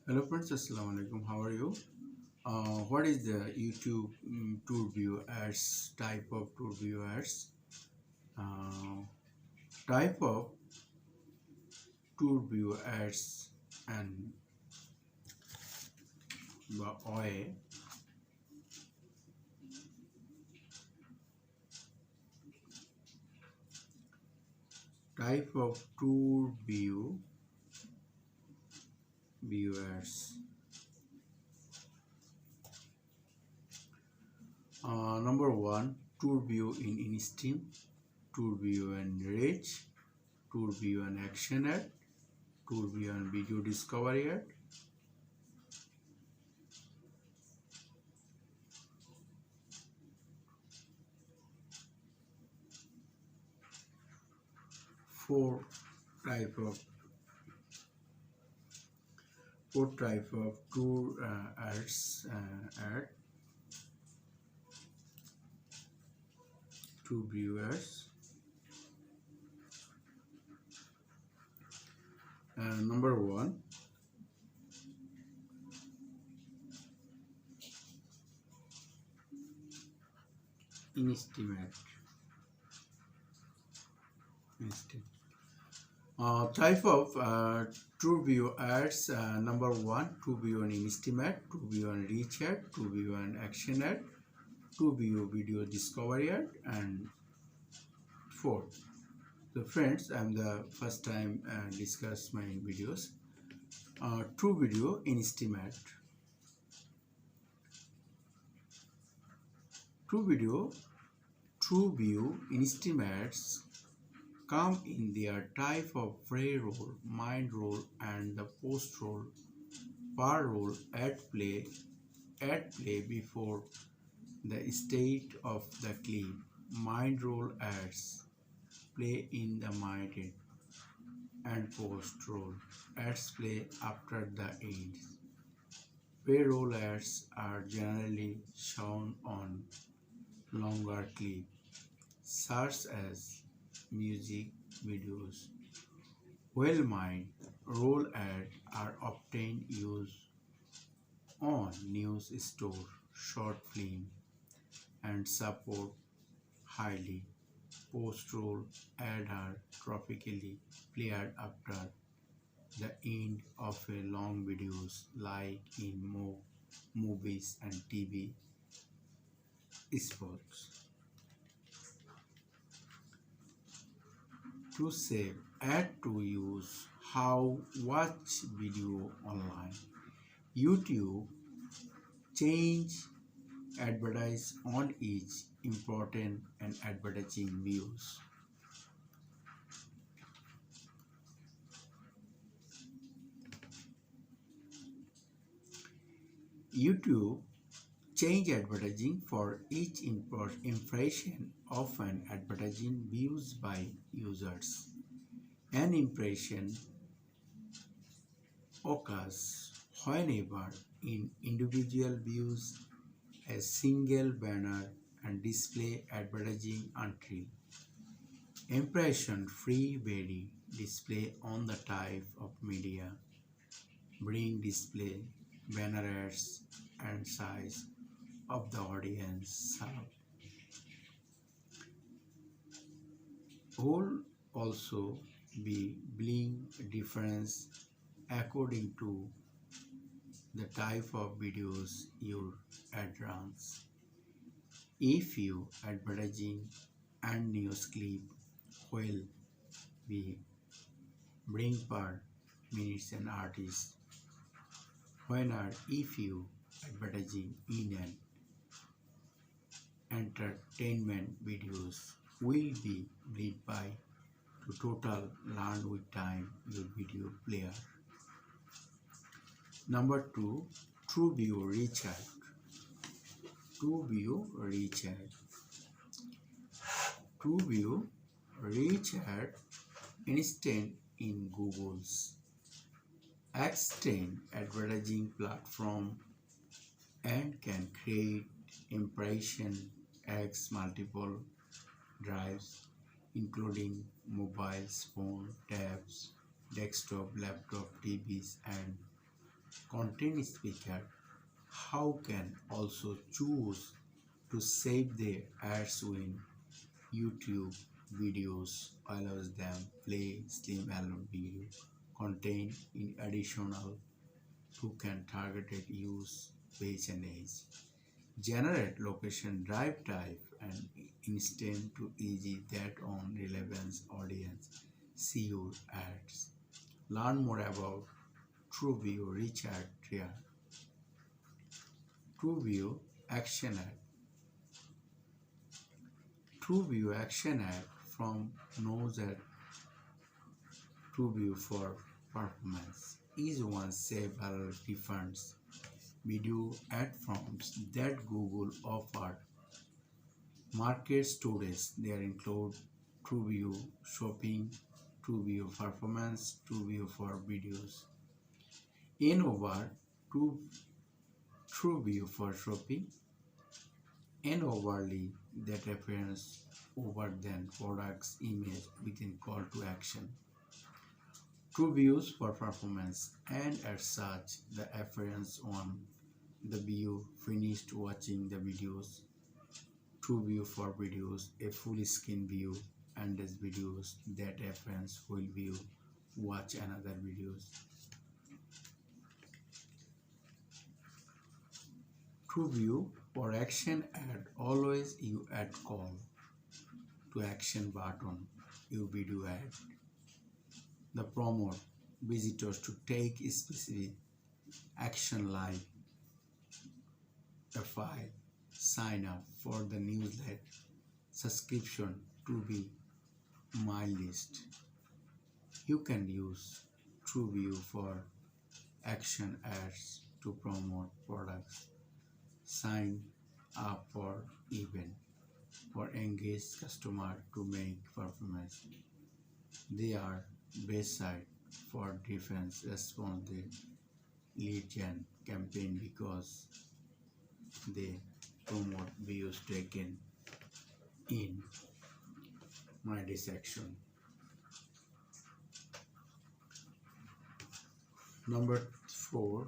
Hello friends, Assalamu alaikum. How are you? What is the YouTube tour view ads type of tour view ads? Uh, Type of tour view ads and way type of tour view ads. Number one, tour view in Instream, tour view and Rage, tour view and ActionAd, tour view and video discovery ad. Four type of tour ads ad to viewers. Number one, estimate. Type of true view ads. Number one, to view an estimate, to view an reach ad, to view an action ad, to view video discovery ad, and fourth. So friends, I'm the first time discuss my videos. True video in estimate. True video, true view in estimates come in their type of pre-roll, mind roll, and the post-roll. Per roll ad play before the state of the clip. Mind roll ads play in the mid and post-roll. Ads play after the end. Pre-roll ads are generally shown on longer clips, such as music videos. Well-mined roll ads are often used on news store, short film, and support highly. Post-roll ads are typically played after the end of a long videos, like in movies and TV spots. To save ad to use how watch video online. YouTube change advertise on each important and advertising views. YouTube change advertising for each impression of an advertising views by users. An impression occurs whenever in individual views a single banner and display advertising until impression free vary display on the type of media bring display banner ads and size of the audience served. Will also be bling difference according to the type of videos your ad runs. If you advertising and news clip will be bring per minutes and artist when are if you advertising in an entertainment videos will be bleed by to total learn with time your video player. Number two, true view reach ad. True view reach ad. True view reach ad instant in Google's extend advertising platform and can create impression X multiple drives including mobiles, phone, tabs, desktop, laptop, TVs and content speaker how can also choose to save their ads when YouTube videos allows them play slim alone video content in additional to can targeted use page and age. Generate location drive type and instant to easy that on relevance audience see your ads. Learn more about Trueview RechAds here. Trueview ActionAds. Trueview ActionAds from knows at Trueview for performance is one several different video ad forms that Google offered. Market stories there include Trueview Shopping, Trueview Performance, Trueview for videos. In over Trueview for shopping, and overly that appears over than products image within call to action. Trueviews for performance and as such the appearance on the view finished watching the videos. Trueview for videos a full screen view and as videos that appearance will view watch another videos. Trueview for action ad always you add call to action button you video ad. The promote visitors to take specific action like a file, sign up for the newsletter, subscription to be my list. You can use Trueview for action ads to promote products, sign up for event, for engaged customer to make performance. They are best site for defense response the lead gen campaign because they promote views taken in my section. Number 4,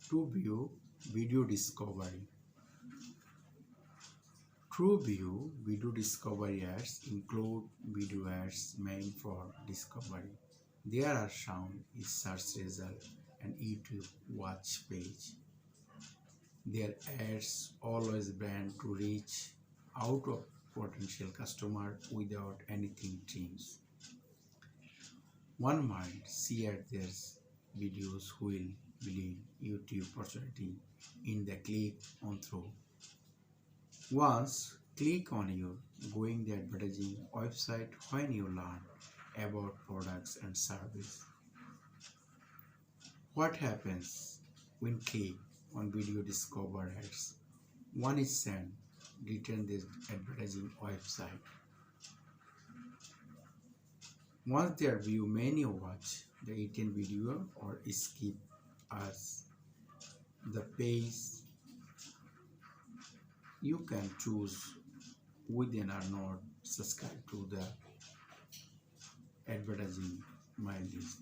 Trueview video discovery. Trueview video discovery ads include video ads meant for discovery. There are shown is search result and YouTube watch page. Their ads always brand to reach out of potential customer without anything change. One might share their videos will believe YouTube opportunity in the click on through. Once click on your going the advertising website when you learn about products and service. What happens when click on video discover ads? One is sent return this advertising website. Once they view menu watch the 18 video or skip as the page you can choose within or not subscribe to the advertising my list.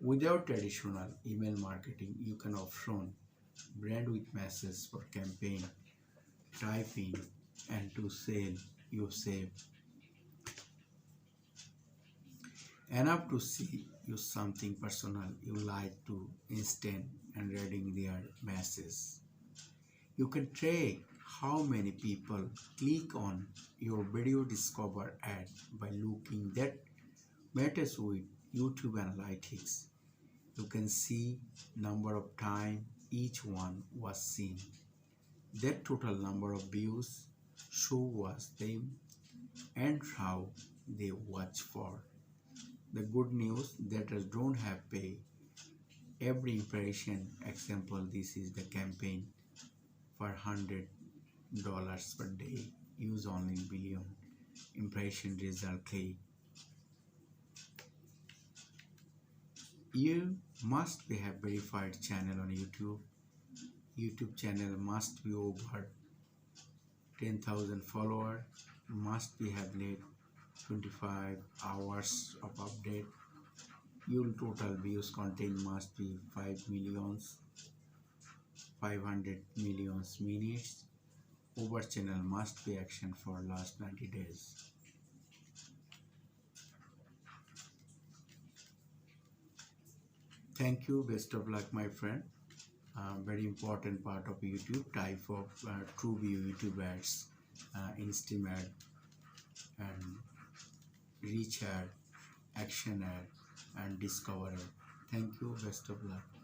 Without traditional email marketing, you can option brand with message for campaign, type in and to sell you save. Enough to see you something personal you like to instant and reading their message. You can track how many people click on your video discover ad by looking that matters with YouTube Analytics. You can see number of time each one was seen. That total number of views show was them and how they watch for. The good news that us don't have pay every impression. Example, this is the campaign for $100 per day. Use only billion impression result click. You must be have verified channel on YouTube. YouTube channel must be over 10,000 followers. Must be have led 25 hours of update. Your total views content must be 5 millions, 500 millions minutes. Over channel must be action for last 90 days. Thank you. Best of luck, my friend. Very important part of YouTube type of Trueview YouTube ads, Instream ad, and reach ad, action ad, and discover ad. Thank you. Best of luck.